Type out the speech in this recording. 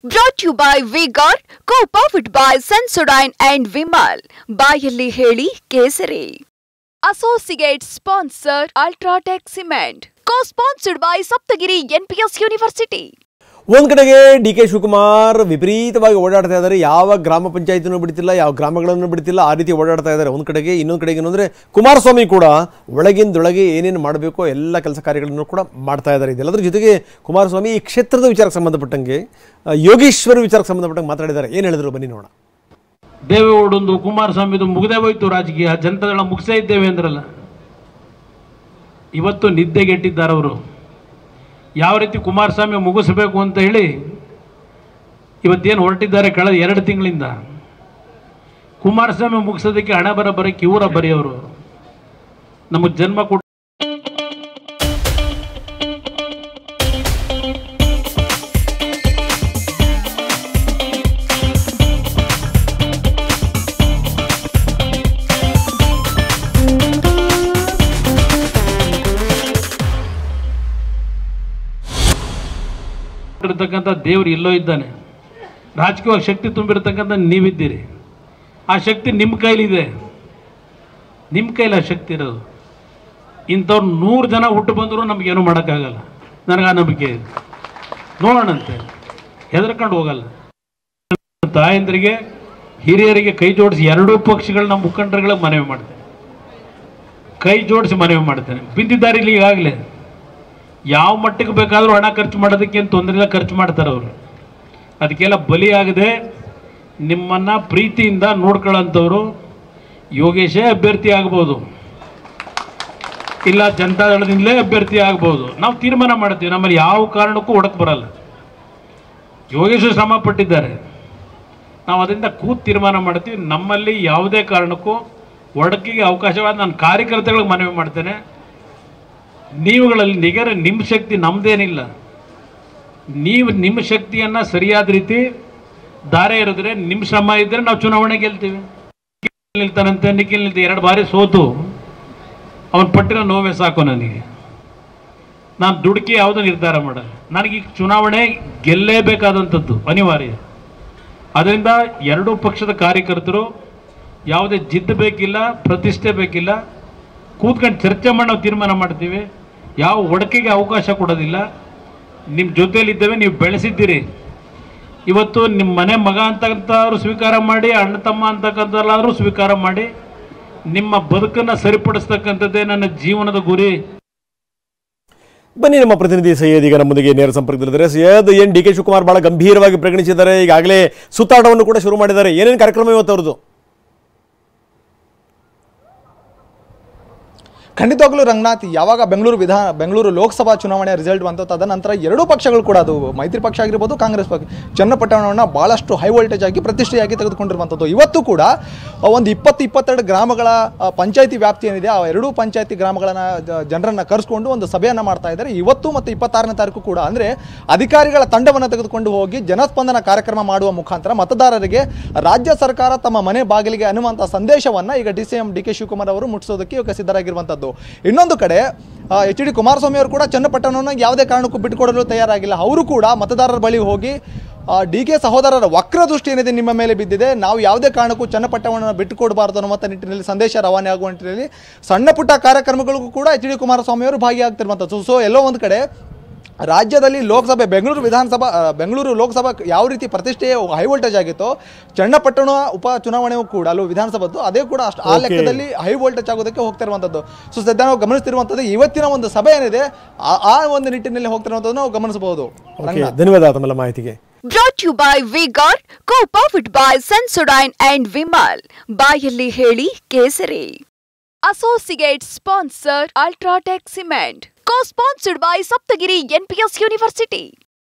Brought to you by V-Guard, co-powered by Sensodyne and Vimal. ಬಾಯಲ್ಲಿ ಹೇಳಿ ಕೇಸರಿ. Associate sponsor Ultratech Cement. Co-sponsored by Saptagiri NPS University. ಒಂದು ಕಡೆಗೆ ಡಿ.ಕೆ. ಶಿವಕುಮಾರ್ ವಿಪರೀತವಾಗಿ ಓಡಾಡ್ತಾ ಇದ್ದಾರೆ. ಯಾವ ಗ್ರಾಮ ಪಂಚಾಯತಿನೂ ಬಿಡ್ತಿಲ್ಲ, ಯಾವ ಗ್ರಾಮಗಳನ್ನು ಬಿಡ್ತಿಲ್ಲ, ಆ ರೀತಿ ಓಡಾಡ್ತಾ ಇದ್ದಾರೆ. ಒಂದು ಕಡೆಗೆ ಇನ್ನೊಂದು ಕಡೆಗೆ ಏನಂದರೆ ಕುಮಾರಸ್ವಾಮಿ ಕೂಡ ಒಳಗಿಂದೊಳಗೆ ಏನೇನು ಮಾಡಬೇಕೋ ಎಲ್ಲ ಕೆಲಸ ಕಾರ್ಯಗಳನ್ನು ಕೂಡ ಮಾಡ್ತಾ ಇದ್ದಾರೆ. ಇದೆಲ್ಲದರ ಜೊತೆಗೆ ಕುಮಾರಸ್ವಾಮಿ ಈ ಕ್ಷೇತ್ರದ ವಿಚಾರಕ್ಕೆ ಸಂಬಂಧಪಟ್ಟಂಗೆ ಯೋಗೇಶ್ವರ ವಿಚಾರಕ್ಕೆ ಸಂಬಂಧಪಟ್ಟಂಗೆ ಮಾತಾಡಿದ್ದಾರೆ. ಏನು ಹೇಳಿದ್ರು ಬನ್ನಿ ನೋಡೋಣ. ದೇವೇಗೌಡಂದು ಕುಮಾರಸ್ವಾಮಿದು ಮುಗದೇ ಹೋಯ್ತು ರಾಜಕೀಯ, ಜನತಾದಳ ಮುಗಿಸೇ ಇದ್ದೇವೆ ಅಂದ್ರಲ್ಲ. ಇವತ್ತು ನಿದ್ದೆಗೆಟ್ಟಿದ್ದಾರೆ ಅವರು. ಯಾವ ರೀತಿ ಕುಮಾರಸ್ವಾಮಿ ಮುಗಿಸಬೇಕು ಅಂತ ಹೇಳಿ ಇವತ್ತೇನು ಹೊರಟಿದ್ದಾರೆ ಕಳೆದ 2 ತಿಂಗಳಿಂದ. ಕುಮಾರಸ್ವಾಮಿ ಮುಗಿಸೋದಕ್ಕೆ ಹಣ ಬರಕ್ಕೆ ಇವರ ಬರೆಯವರು ನಮಗೆ ಜನ್ಮ ಕೊಟ್ಟು ಇರ್ತಕ್ಕಂಥ ದೇವರು ಎಲ್ಲೋ ಇದ್ದಾನೆ. ರಾಜಕೀಯವಾಗಿ ಶಕ್ತಿ ತುಂಬಿರ್ತಕ್ಕಂಥ ನೀವಿದ್ದೀರಿ. ಆ ಶಕ್ತಿ ನಿಮ್ಮ ಕೈಲಿದೆ, ನಿಮ್ಮ ಕೈಲಿ ಆ ಶಕ್ತಿ ಇರೋದು. ಇಂಥವ್ರು 100 ಜನ ಹುಟ್ಟು ಬಂದರೂ ನಮಗೇನು ಮಾಡೋಕ್ಕಾಗಲ್ಲ. ನನಗೆ ಆ ನಂಬಿಕೆ ಇದೆ. ನೋಡೋಣಂತೆ, ಹೆದರ್ಕೊಂಡು ಹೋಗಲ್ಲ. ತಾಯಂದ್ರಿಗೆ ಹಿರಿಯರಿಗೆ ಕೈ ಜೋಡಿಸಿ 2 ಪಕ್ಷಗಳನ್ನ ಮುಖಂಡರುಗಳಿಗೆ ಮನವಿ ಮಾಡ್ತೇನೆ. ಕೈ ಜೋಡಿಸಿ ಮನವಿ ಮಾಡ್ತೇನೆ. ಬಿದ್ದಿದ್ದಾರೆ ಇಲ್ಲಿ ಈಗಾಗಲೇ. ಯಾವ ಮಟ್ಟಕ್ಕೆ ಬೇಕಾದರೂ ಹಣ ಖರ್ಚು ಮಾಡೋದಕ್ಕೆ ಏನು ತೊಂದರೆ ಇಲ್ಲ, ಖರ್ಚು ಮಾಡ್ತಾರೆ ಅವರು. ಅದಕ್ಕೆಲ್ಲ ಬಲಿಯಾಗದೆ ನಿಮ್ಮನ್ನು ಪ್ರೀತಿಯಿಂದ ನೋಡ್ಕೊಳ್ಳೋಂಥವ್ರು ಯೋಗೇಶೇ ಅಭ್ಯರ್ಥಿ ಆಗ್ಬೋದು, ಇಲ್ಲ ಜನತಾದಳದಿಂದಲೇ ಅಭ್ಯರ್ಥಿ ಆಗ್ಬೋದು. ನಾವು ತೀರ್ಮಾನ ಮಾಡ್ತೀವಿ. ನಮ್ಮಲ್ಲಿ ಯಾವ ಕಾರಣಕ್ಕೂ ಒಡಕ್ಕೆ ಬರಲ್ಲ. ಯೋಗೇಶ ಶ್ರಮ ಪಟ್ಟಿದ್ದಾರೆ, ನಾವು ಅದರಿಂದ ತೀರ್ಮಾನ ಮಾಡ್ತೀವಿ. ನಮ್ಮಲ್ಲಿ ಯಾವುದೇ ಕಾರಣಕ್ಕೂ ಒಡಕಿಗೆ ಅವಕಾಶವಾದ ನಾನು ಕಾರ್ಯಕರ್ತಗಳಿಗೆ ಮನವಿ ಮಾಡ್ತೇನೆ. ನೀವುಗಳಲ್ಲಿ ನಿಗರ ನಿಮ್ಮ ಶಕ್ತಿ ನಮ್ಮದೇನಿಲ್ಲ. ನೀವು ನಿಮ್ಮ ಶಕ್ತಿಯನ್ನು ಸರಿಯಾದ ರೀತಿ ದಾರೆ ಇರಿದ್ರೆ, ನಿಮ್ಮ ಶ್ರಮ ಇದ್ದರೆ ನಾವು ಚುನಾವಣೆ ಗೆಲ್ತೀವಿ. ನಿಲ್ತಾನಂತೆ ನಿಖಿಲ್ ನಿಲ್ತ 2 ಬಾರಿ ಸೋತು ಅವನು ಪಟ್ಟಿರೋ ನೋವೇ ಸಾಕು ನನಗೆ. ನಾನು ದುಡುಕಿ ಯಾವುದೋ ನಿರ್ಧಾರ ಮಾಡಲ್ಲ. ನನಗೆ ಚುನಾವಣೆ ಗೆಲ್ಲೇಬೇಕಾದಂಥದ್ದು ಅನಿವಾರ್ಯ. ಅದರಿಂದ 2 ಪಕ್ಷದ ಕಾರ್ಯಕರ್ತರು ಯಾವುದೇ ಜಿದ್ದು ಬೇಕಿಲ್ಲ, ಪ್ರತಿಷ್ಠೆ ಬೇಕಿಲ್ಲ. ಕೂತ್ಕೊಂಡು ಚರ್ಚೆ ಮಾಡಿ ನಾವು ತೀರ್ಮಾನ ಮಾಡ್ತೀವಿ. ಯಾವ ಒಡಕೆಗೆ ಅವಕಾಶ ಕೊಡೋದಿಲ್ಲ. ನಿಮ್ಮ ಜೊತೆಯಲ್ಲಿದ್ದೇವೆ, ನೀವು ಬೆಳೆಸಿದ್ದೀರಿ. ಇವತ್ತು ನಿಮ್ಮ ಮನೆ ಮಗ ಅಂತಕ್ಕಂಥವ್ರು ಸ್ವೀಕಾರ ಮಾಡಿ, ಅಣ್ಣ ತಮ್ಮ ಅಂತಕ್ಕಂಥಲ್ಲಾದರೂ ಸ್ವೀಕಾರ ಮಾಡಿ, ನಿಮ್ಮ ಬದುಕನ್ನು ಸರಿಪಡಿಸ್ತಕ್ಕಂಥದ್ದೇ ನನ್ನ ಜೀವನದ ಗುರಿ. ಬನ್ನಿ, ನಮ್ಮ ಪ್ರತಿನಿಧಿ ಸೈಯದ್ ಈಗ ನಮ್ಮೊಂದಿಗೆ ನೇರ ಸಂಪರ್ಕದಲ್ಲಿದ್ದಾರೆ. ಸೈಯದ್, ಏನು ಡಿ.ಕೆ. ಶಿವಕುಮಾರ್ ಬಹಳ ಗಂಭೀರವಾಗಿ ಪರಿಗಣಿಸಿದ್ದಾರೆ. ಈಗಾಗಲೇ ಸುತ್ತಾಟವನ್ನು ಕೂಡ ಶುರು ಮಾಡಿದ್ದಾರೆ. ಏನೇನು ಕಾರ್ಯಕ್ರಮ ಇವತ್ತು ಅವ್ರದ್ದು? ಖಂಡಿತವಾಗ್ಲೂ ರಂಗನಾಥ್, ಯಾವಾಗ ಬೆಂಗಳೂರು ಲೋಕಸಭಾ ಚುನಾವಣೆ ರಿಸಲ್ಟ್ ಬಂತು, ತದನಂತರ 2 ಪಕ್ಷಗಳು ಕೂಡ, ಅದು ಮೈತ್ರಿ ಪಕ್ಷ ಆಗಿರ್ಬೋದು, ಕಾಂಗ್ರೆಸ್ ಪಕ್ಷ, ಚನ್ನಪಟ್ಟಣವನ್ನು ಭಾಳಷ್ಟು ಹೈ ವೋಲ್ಟೇಜ್ ಆಗಿ ಪ್ರತಿಷ್ಠೆಯಾಗಿ ತೆಗೆದುಕೊಂಡಿರುವಂಥದ್ದು. ಇವತ್ತು ಕೂಡ ಒಂದು 20-22 ಗ್ರಾಮಗಳ ಪಂಚಾಯತಿ ವ್ಯಾಪ್ತಿ ಏನಿದೆ, ಆ 2 ಪಂಚಾಯತಿ ಗ್ರಾಮಗಳನ್ನು ಜನರನ್ನು ಕರೆಸ್ಕೊಂಡು ಒಂದು ಸಭೆಯನ್ನು ಮಾಡ್ತಾ ಇದ್ದಾರೆ. ಇವತ್ತು ಮತ್ತು 26ನೇ ತಾರೀಕು ಕೂಡ, ಅಂದರೆ ಅಧಿಕಾರಿಗಳ ತಂಡವನ್ನು ತೆಗೆದುಕೊಂಡು ಹೋಗಿ ಜನಸ್ಪಂದನ ಕಾರ್ಯಕ್ರಮ ಮಾಡುವ ಮುಖಾಂತರ ಮತದಾರರಿಗೆ ರಾಜ್ಯ ಸರ್ಕಾರ ತಮ್ಮ ಮನೆ ಬಾಗಿಲಿಗೆ ಅನ್ನುವಂಥ ಸಂದೇಶವನ್ನು ಈಗ ಡಿ.ಸಿ.ಎಂ ಡಿ.ಕೆ. ಶಿವಕುಮಾರ್ ಅವರು ಮುಟ್ಟಿಸೋದಕ್ಕೆ ಇವಾಗ ಸಿದ್ಧರಾಗಿರುವಂಥದ್ದು. ಇನ್ನೊಂದು ಕಡೆ ಎಚ್.ಡಿ. ಕುಮಾರಸ್ವಾಮಿ ಅವರು ಕೂಡ ಚನ್ನಪಟ್ಟಣವನ್ನು ಯಾವುದೇ ಕಾರಣಕ್ಕೂ ಬಿಟ್ಟುಕೊಡಲು ತಯಾರಾಗಿಲ್ಲ. ಅವರು ಕೂಡ ಮತದಾರರ ಬಳಿ ಹೋಗಿ ಡಿ.ಕೆ. ಸಹೋದರರ ವಕ್ರ ದೃಷ್ಟಿ ಏನಿದೆ ನಿಮ್ಮ ಮೇಲೆ ಬಿದ್ದಿದೆ, ನಾವು ಯಾವುದೇ ಕಾರಣಕ್ಕೂ ಚನ್ನಪಟ್ಟಣವನ್ನು ಬಿಟ್ಟುಕೊಡಬಾರ್ದು ಅನ್ನುವಂಥ ನಿಟ್ಟಿನಲ್ಲಿ ಸಂದೇಶ ರವಾನೆ ಆಗುವ ನಿಟ್ಟಿನಲ್ಲಿ ಸಣ್ಣ ಪುಟ್ಟ ಕಾರ್ಯಕ್ರಮಗಳಿಗೂ ಕೂಡ ಎಚ್.ಡಿ. ಕುಮಾರಸ್ವಾಮಿ ಅವರು ಭಾಗಿಯಾಗ್ತಿರುವಂಥದ್ದು. ಸೊ ಎಲ್ಲೋ ಒಂದು ಕಡೆ ರಾಜ್ಯದಲ್ಲಿ ಲೋಕಸಭೆ, ಬೆಂಗಳೂರು ಲೋಕಸಭಾ ಯಾವ ರೀತಿ ಪ್ರತಿಷ್ಠೆಯ ಹೈ ವೋಲ್ಟೇಜ್ ಆಗಿತ್ತೋ, ಚನ್ನಪಟ್ಟಣ ಉಪ ಚುನಾವಣೆಯೂ ಕೂಡ ಅಲ್ಲೂ ವಿಧಾನಸಭೆದ್ದು ಅದೇ ಕೂಡ ಅಷ್ಟು ಆ ಲೆಕ್ಕದಲ್ಲಿ ಹೈ ವೋಲ್ಟೇಜ್ ಆಗೋದಕ್ಕೆ ಹೋಗ್ತಿರುವಂಥದ್ದು. ಸೊ ಸದ್ಯ ನಾವು ಗಮನಿಸ್ತಿರುವಂಥದ್ದು ಇವತ್ತಿನ ಒಂದು ಸಭೆ ಏನಿದೆ ಆ ಒಂದು ನಿಟ್ಟಿನಲ್ಲಿ ಹೋಗ್ತಿರುವಂಥದ್ದು ನಾವು ಗಮನಿಸಬಹುದು. ಧನ್ಯವಾದ ತಮ್ಮ ಮಾಹಿತಿಗೆ. Brought to you by V-Guard, co-powered by Sensodyne and Vimal. ಬಾಯಲ್ಲಿ ಹೇಳಿ ಕೇಸರಿ. Associate sponsor Ultratech Cement. Co-sponsored by Saptagiri NPS University.